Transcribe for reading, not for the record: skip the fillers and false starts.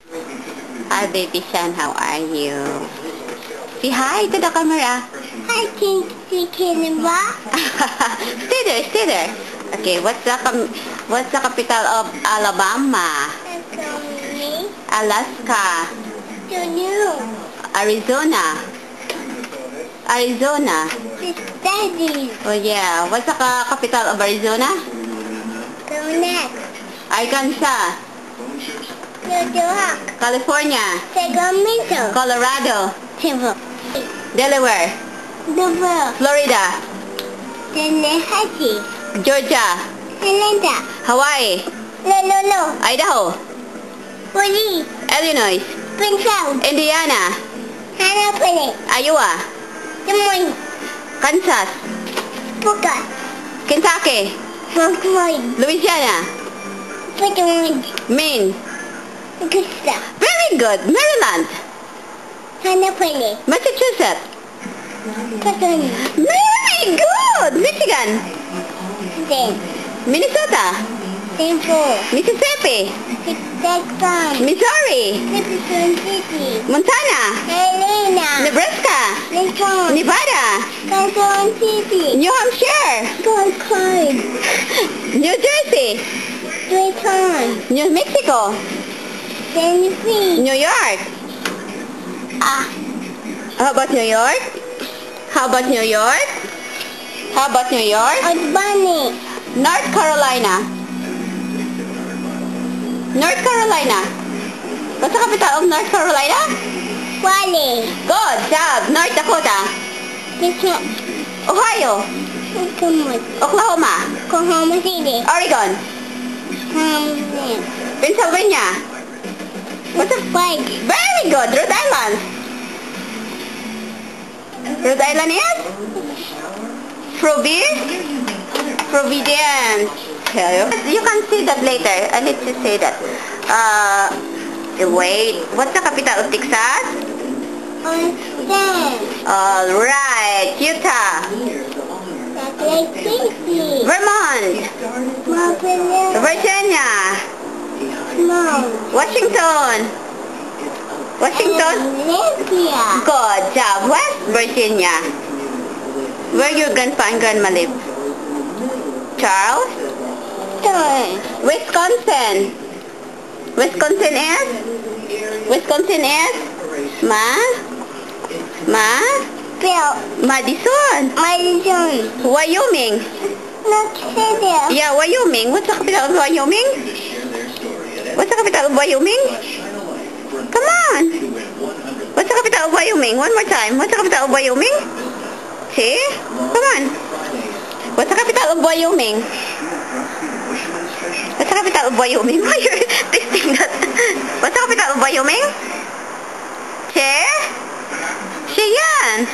Hi, baby Shan. How are you? Say hi to the camera. I can see camera. Stay there, stay there. Okay, what's the capital of Alabama? Me. Alaska. To you. Arizona. Arizona. It's Daddy. Oh yeah. What's the capital of Arizona? Donut. Arkansas. New York. California. Sacramento. Colorado. Table. Delaware. Double. Florida. Tallahassee. Georgia. Atlanta. Hawaii. Lolo. Idaho. Woody. Illinois. Prince House. Indiana. Hannah. Iowa. Des Moines. Kansas. Booker. Kentucky. Montgomery. Louisiana. Portland. Maine. Augusta. Very good. Maryland. Hannah. Massachusetts. Pennsylvania. Very good. Michigan. Then. Minnesota. St. Paul. Mississippi. Texas. Missouri. Jefferson City. Montana. Helena. Nebraska. Lincoln. Nevada. Kansas City. New Hampshire. Concord. New Jersey. Dayton. New Mexico. Tennessee. New York. How about New York? How about New York? How about New York? Albany. North Carolina. North Carolina. What's the capital of North Carolina? Raleigh. Good job. North Dakota. Ohio. Oklahoma. Oklahoma City. Oregon. Pennsylvania. What's the White. Very good. Rhode Island. Rhode Island is? Providence. You can see that later. I need to say that. Wait. What's the capital of Texas? Austin. Alright. Utah. Salt Lake City. Vermont. Montreal. Virginia. Mount. Washington. Washington. Olympia. Good job. West Virginia. Where your grandpa and grandma live? Charles? Wisconsin. Wisconsin is? Wisconsin is? Bill. Madison. Wyoming. Not City. Yeah, Wyoming. What's the capital of Wyoming? What's the capital of Wyoming? Come on. What's the capital of Wyoming? One more time. What's the capital of Wyoming? See? Come on. What's the capital of Wyoming? What's the capital of Wyoming? Why are you testing that? What's the capital of Wyoming? Che? Cheyenne.